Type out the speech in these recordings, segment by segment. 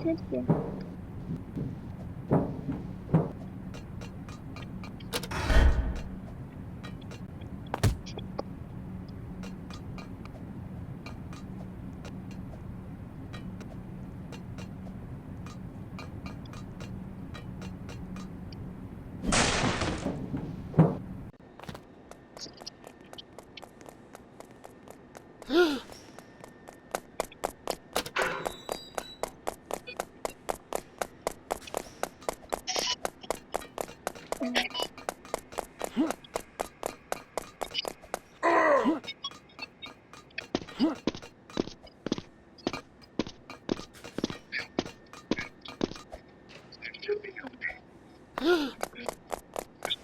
Keşke.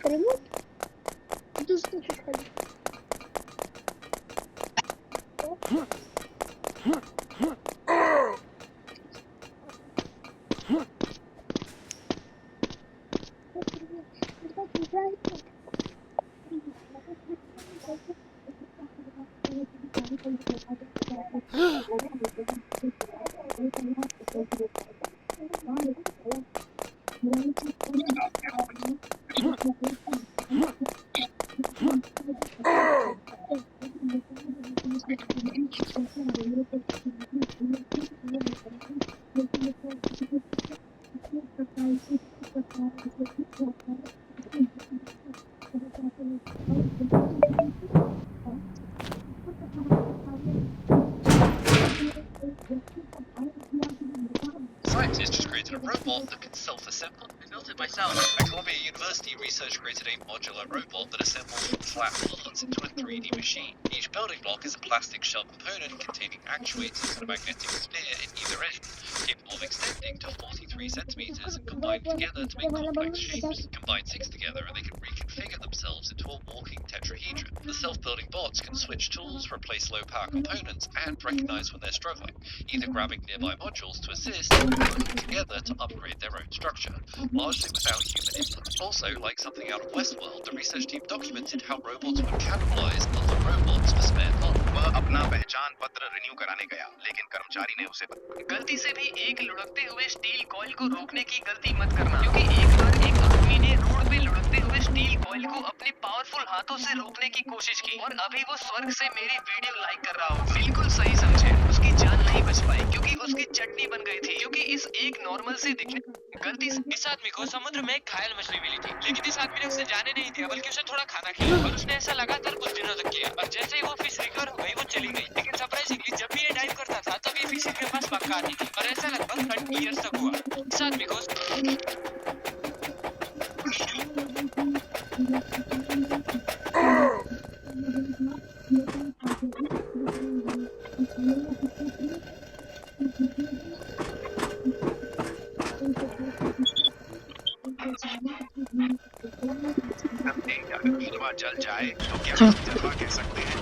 Remote? Just the hadi. Scientists just created a robot that can self-assemble. I built it myself. At Columbia University, research created a modular robot that assembles from flat parts into a 3D machine. Each building block is a plastic shell component containing actuators and a magnetic sphere in either end, capable of extending to 43 centimeters and combined together to make complex shapes. Combine 6 together and they can reconfigure themselves into a walking tetrahedron. The self-building bots can switch tools, replace low-power components, and recognize when they're struggling, either grabbing nearby modules to assist or working together to upgrade their own structure, largely without human input. Also, like something out of Westworld, the research team documented how robots would cannibalize other robots for spare parts. वह अपना पहचान पत्र renew कराने गया, लेकिन कर्मचारी ने उसे गलती से भी एक लुढ़कते हुए स्टील कॉइल को रोकने की गलती मत करना, क्योंकि एक बार एक आदमी ने रोड पे लुढ़कते हुए स्टील कॉइल को अपने पावरफुल हाथों से रोकने की कोशिश की और अभी वो स्वर्ग से मेरी वीडियो लाइक कर रहा हो। बिल्कुल सही समझे, उसकी जान नहीं बच पाई क्योंकि उसकी चटनी बन गई थी, क्योंकि इस एक नॉर्मल से दिखने गलती से इस आदमी को समुद्र में एक घायल मछली मिली थी, लेकिन इस आदमी ने उसे जाने नहीं दिया बल्कि उसे थोड़ा खाना खिलाया और उसने ऐसा लगातार कुछ दिनों तक किया और जैसे ही वो फिश रिकवर हो गई वो चली गई। लेकिन सरप्राइजिंगली जब भी ये डाइव करता था तब ये फिश के पास पक्का आती थी और ऐसा लगभग 30 इयर्स तक हुआ। इस आदमी को हलवा जल जाए तो क्या जलवा कह सकते हैं?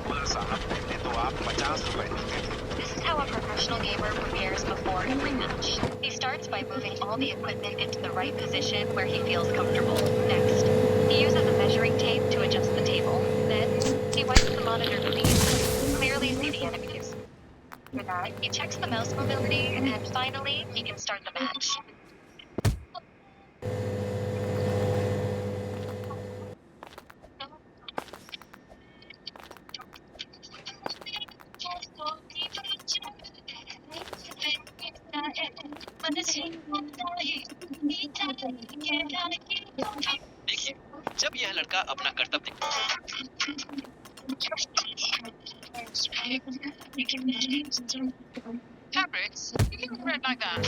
बोला साहब, पहले तो आप 50 रुपए देते थे। This is how a professional gamer prepares before every match. He starts by moving all the equipment into the right position where he feels comfortable. Next, he uses a measuring tape to adjust the table. Then, he wipes the monitor clean to clearly see the enemies. After that, he checks the mouse mobility, and finally, he can start the match. देखिए, जब यह लड़का अपना कर्तव्य Fabrics, you can wear it like that.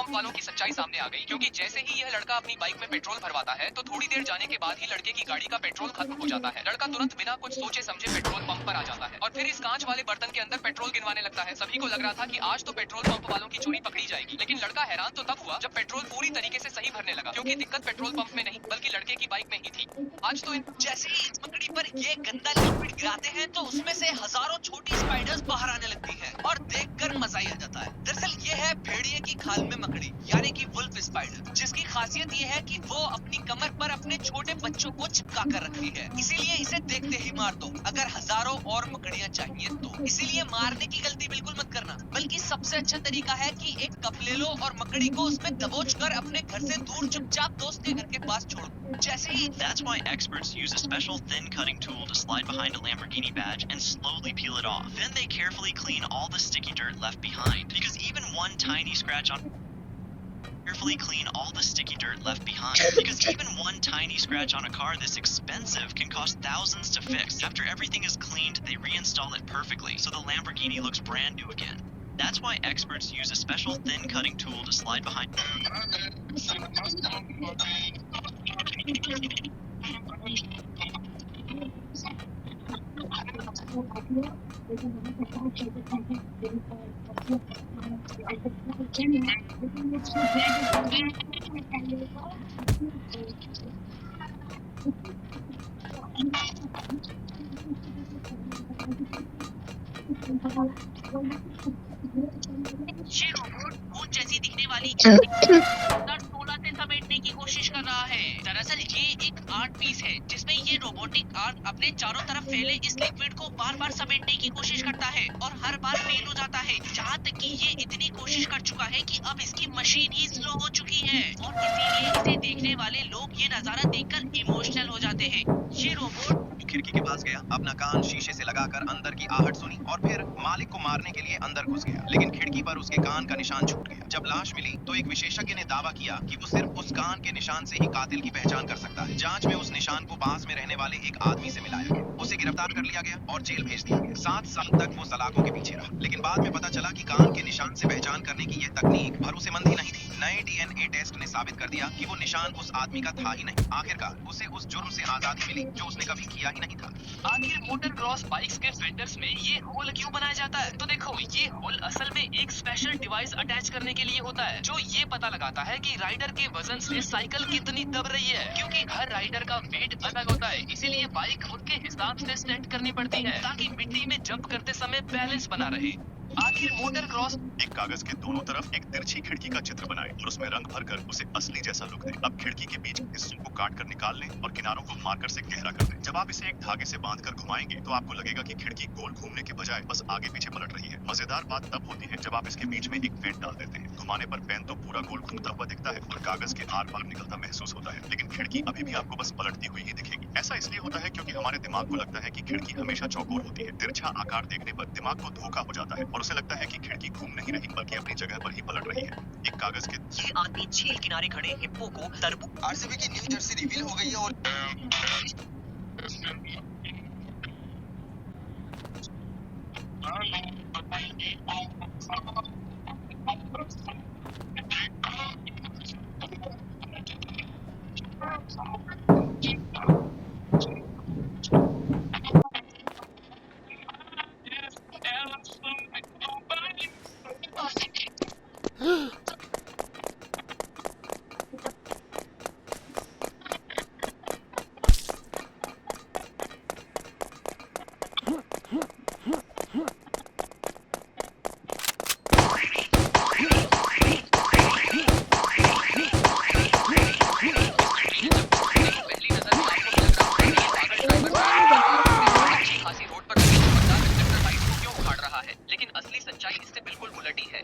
Pump वालों की सच्चाई सामने आ गई, क्योंकि जैसे ही यह लड़का अपनी बाइक में पेट्रोल भरवाता है तो थोड़ी देर जाने के बाद ही लड़के की गाड़ी का पेट्रोल खत्म हो जाता है। लड़का तुरंत बिना कुछ सोचे समझे पेट्रोल पंप पर आ जाता है और फिर इस कांच वाले बर्तन के अंदर पेट्रोल गिनवाने लगता है। सभी को लग रहा था कि आज तो पेट्रोल पंप वालों की चोरी पकड़ी जाएगी, लेकिन लड़का हैरान तो तब हुआ जब पेट्रोल पूरी तरीके से सही भरने लगा, क्योंकि दिक्कत पेट्रोल पंप में नहीं बल्कि लड़के की बाइक में ही थी। आज तो जैसे ही इस मकड़ी पर ये गंदा लिक्विड गिराते हैं तो उसमें से हजारों छोटी स्पाइडर्स बाहर आने लगती हैं और देखकर मजा ही आ जाता है। दरअसल ये है भेड़िए की खाल में मकड़ी यानी कि वुल्फ स्पाइडर, जिसकी खासियत ये है कि वो अपनी कमर पर अपने छोटे बच्चों को चिपका कर रखती है, इसीलिए इसे देखते ही मार दो अगर हजारों और मकड़ियां चाहिए तो। इसीलिए मारने की गलती बिल्कुल मत करना, बल्कि सबसे अच्छा तरीका है कि एक कप ले लो और मकड़ी को उसमें दबोच कर अपने घर से दूर चुपचाप दोस्त के घर के पास छोड़ दो। जैसे ही That's why experts use a special thin cutting tool to slide behind a Lamborghini badge and slowly peel it off. Then they carefully clean all the sticky dirt left behind, because even one tiny scratch on a car this expensive can cost thousands to fix. After everything is cleaned, they reinstall it perfectly so the Lamborghini looks brand new again. That's why experts use a special thin cutting tool to slide behind. ये robot भूत जैसी दिखने वाली टोला से समेटने की कोशिश कर रहा है। दरअसल ये एक आर्ट पीस है जिसमें ये रोबोटिक आर्ट अपने चारों तरफ फैले इस लिक्विड को बार बार समेटने की कोशिश करता है और हर बार फेल हो जाता है, जहाँ तक कि ये इतनी कोशिश कर चुका है कि अब इसकी मशीन ही स्लो हो चुकी है और इसीलिए इसे देखने वाले लोग ये नजारा देखकर इमोशनल हो जाते हैं। ये रोबोट खिड़की के पास गया, अपना कान शीशे से लगाकर अंदर की आहट सुनी और फिर मालिक को मारने के लिए अंदर घुस गया, लेकिन खिड़की पर उसके कान का निशान छूट गया। जब लाश मिली तो एक विशेषज्ञ ने दावा किया कि वो सिर्फ उस कान के निशान से ही कातिल की पहचान कर सकता है। जांच में उस निशान को पास में रहने वाले एक आदमी से मिलाया गया, उसे गिरफ्तार कर लिया गया और जेल भेज दिया गया। 7 साल तक वो सलाखों के पीछे रहा, लेकिन बाद में पता चला कि कान के निशान से पहचान करने की यह तकनीक भरोसेमंद ही नहीं थी। नए डीएनए टेस्ट ने साबित कर दिया कि वो निशान उस आदमी का था ही नहीं। आखिरकार उसे उस जुर्म से आजादी मिली जो उसने कभी किया ही नहीं था। आखिर मोटर क्रॉस बाइक्स के फेंडर्स में ये होल क्यों बनाया जाता है? तो देखो, ये होल असल में एक स्पेशल डिवाइस अटैच करने के लिए होता है जो ये पता लगाता है कि राइडर के वजन से साइकिल कितनी दब रही है, क्योंकि हर राइडर का वेट अलग होता है, इसीलिए बाइक खुद के हिसाब से सेट करनी पड़ती है ताकि मिट्टी में जंप करते समय बैलेंस बना रहे। आखिर मोटर क्रॉस एक कागज के दोनों तरफ एक तिरछी खिड़की का चित्र बनाएं और उसमें रंग भरकर उसे असली जैसा लुक दें। अब खिड़की के बीच हिस्सों को काट कर निकाल लें और किनारों को मार्कर से गहरा कर दें। जब आप इसे एक धागे से बांधकर घुमाएंगे तो आपको लगेगा कि खिड़की गोल घूमने के बजाय बस आगे पीछे पलट रही है। मजेदार बात तब होती है जब आप इसके बीच में एक पेन डाल देते हैं। घुमाने पर पेन तो पूरा गोल घूमता हुआ दिखता है और कागज के आर पार निकलता महसूस होता है, लेकिन खिड़की अभी भी आपको बस पलटती हुई ही दिखेगी। ऐसा इसलिए होता है क्योंकि हमारे दिमाग को लगता है कि खिड़की हमेशा चौकोर होती है। तिरछा आकार देखने पर दिमाग को धोखा हो जाता है और उसे लगता है कि खिड़की घूम नहीं रही बल्कि अपनी जगह पर ही पलट रही है। एक कागज के ये आदमी झील किनारे खड़े हिप्पो को तरबूज आरसीबी की न्यू जर्सी रिवील हो गई है और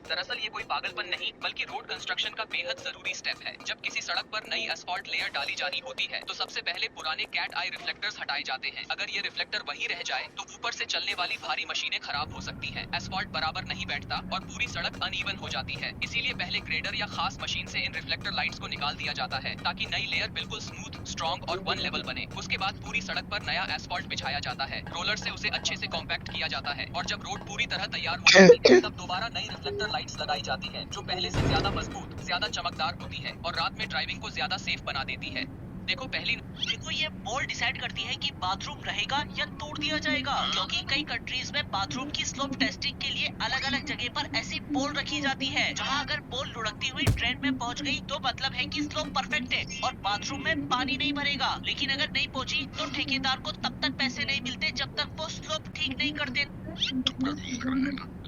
दरअसल ये कोई पागलपन नहीं बल्कि रोड कंस्ट्रक्शन का बेहद जरूरी स्टेप है। जब किसी सड़क पर नई एस्फॉल्ट लेयर डाली जानी होती है तो सबसे पहले पुराने कैट आई रिफ्लेक्टर्स हटाए जाते हैं। अगर ये रिफ्लेक्टर वही रह जाए तो ऊपर से चलने वाली भारी मशीनें खराब हो सकती हैं। एस्फॉल्ट बराबर नहीं बैठता और पूरी सड़क अनइवन हो जाती है। इसीलिए पहले ग्रेडर या खास मशीन से इन रिफ्लेक्टर लाइट्स को निकाल दिया जाता है ताकि नई लेयर बिल्कुल स्मूथ, स्ट्रॉन्ग और वन लेवल बने। उसके बाद पूरी सड़क पर नया एस्फॉल्ट बिछाया जाता है। रोलर से उसे अच्छे से कॉम्पैक्ट किया जाता है और जब रोड पूरी तरह तैयार हो जाती है तब दोबारा नई रिफ्लेक्टर लाइट्स लगाई जाती है। है जो पहले से ज्यादा मजबूत, ज्यादा चमकदार होती है और रात में ड्राइविंग को ज्यादा सेफ बना देती है। देखो ये पोल डिसाइड करती है कि बाथरूम रहेगा या तोड़ दिया जाएगा, क्योंकि कई कंट्रीज में बाथरूम की स्लोप टेस्टिंग के लिए अलग अलग जगह पर ऐसी पोल रखी जाती है, जहां अगर पोल लुढ़कती हुई ड्रेन में पहुंच गई तो मतलब है कि स्लोप परफेक्ट है और बाथरूम में पानी नहीं भरेगा। लेकिन अगर नहीं पहुंची तो ठेकेदार को तब तक पैसे नहीं मिलते जब तक वो स्लोप ठीक नहीं करते।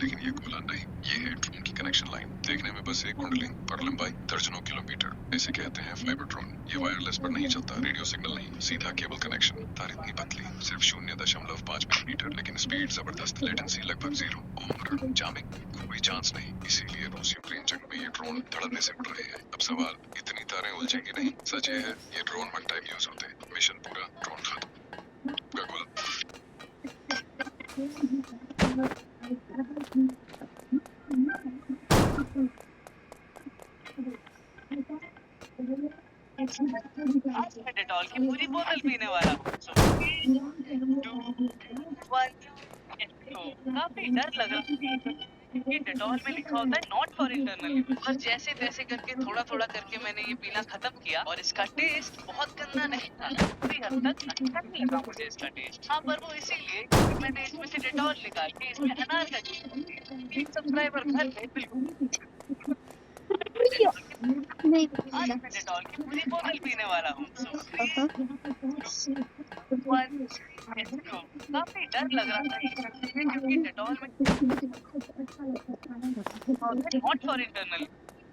लेकिन ये खुला नहीं, ये है ड्रोन की कनेक्शन लाइन। देखने में बस एक कुंडली पर लंबाई दर्जनों किलोमीटर। इसे कहते हैं फाइबर ड्रोन। ये वायरलेस पर नहीं चलता, रेडियो सिग्नल नहीं, सीधा केबल कनेक्शन। तार इतनी पतली, सिर्फ 0.5 मिलीमीटर, लेकिन स्पीड जबरदस्त, लेटेंसी लगभग 0। ओमर जामिंग कोई चांस नहीं। इसीलिए रूस यूक्रेन जंग में ये ड्रोन धड़ल्ले से उड़ रहे हैं। अब सवाल, इतनी तारें उलझेंगी नहीं? सच ये है, ये ड्रोन वन टाइम यूज होते हैं। मिशन पूरा, ड्रोन खत्म। गगुल डेटॉल की पूरी बोतल पीने वाला हूँ। काफी डर लग रहा है कि डेटॉल में लिखा होता है नॉट फॉर इंटरनल यूज, और जैसे तैसे करके थोड़ा थोड़ा करके मैंने ये पीना खत्म किया और इसका टेस्ट बहुत गंदा नहीं था, काफी हद तक अच्छा नहीं लगा मुझे इसका टेस्ट। हाँ, पर वो इसीलिए क्योंकि मैंने इसमें से डेटॉल निकाल के इसमें अनार का जूस सब्सक्राइबर घर पे बिल्कुल नहीं आज मैं डेटॉल की पूरी बोतल पीने वाला हूँ। काफी डर लग रहा था क्योंकि डेटॉल में नॉट फॉर इंटरनल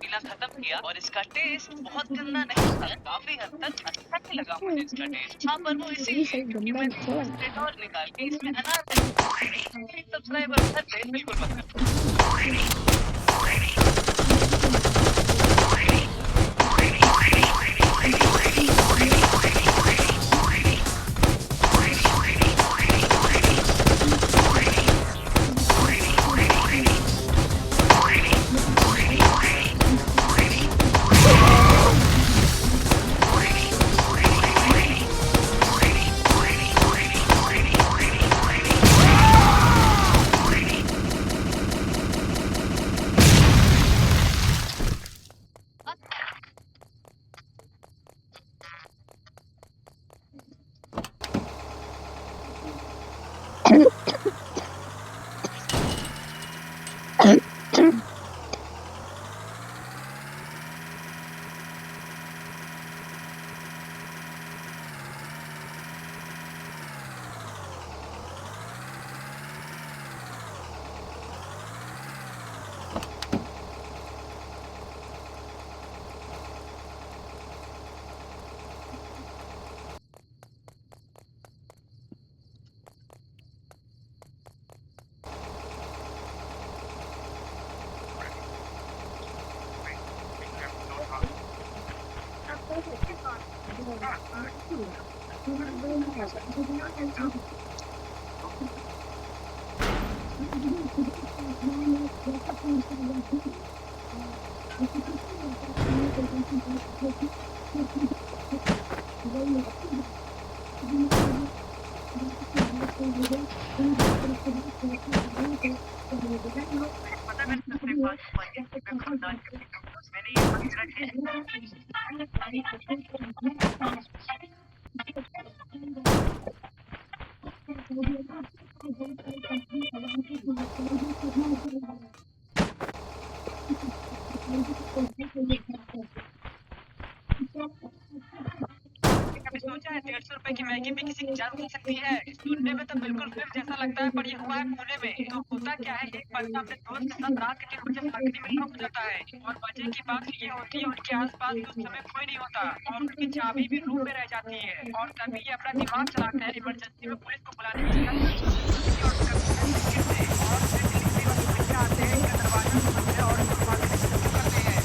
पीना खत्म किया और इसका टेस्ट बहुत गंदा नहीं था, काफी हद तक अच्छा नहीं लगा मुझे इसका टेस्ट। हाँ, पर वो इसीलिए क्योंकि मैं डेटॉल निकाल के इसमें अनार सब्सक्राइबर घर पे बिल्कुल मत करो। सोचा है 150 रुपए की मैगी भी किसी की जान खा सकती है। सुनने में तो बिल्कुल फिर जैसा लगता है, पर ये हुआ है पुणे में। तो होता क्या है, एक बंदा अपने दोस्त के साथ रात के 3 बजे भागने में रुक जाता है और मजे की बात ये होती है उनके आसपास उस समय कोई नहीं होता और उनकी चाबी भी रूम में रह जाती है। और तभी ये अपना दिमाग चलाते हैं इमरजेंसी में पुलिस को बुलाने की आते हैं, दरवाजा खोलते हैं और करते हैं।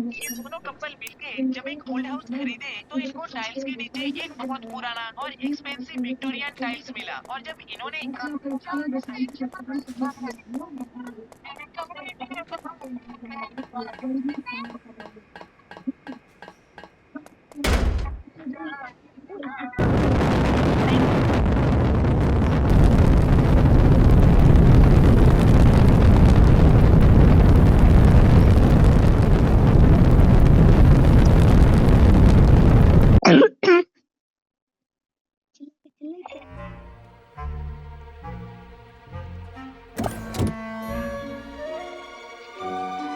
ये दोनों कपल मिलके जब एक ओल्ड हाउस खरीदे तो इनको टाइल्स के नीचे एक बहुत पुराना और एक्सपेंसिव विक्टोरियन टाइल्स मिला, और जब इन्होंने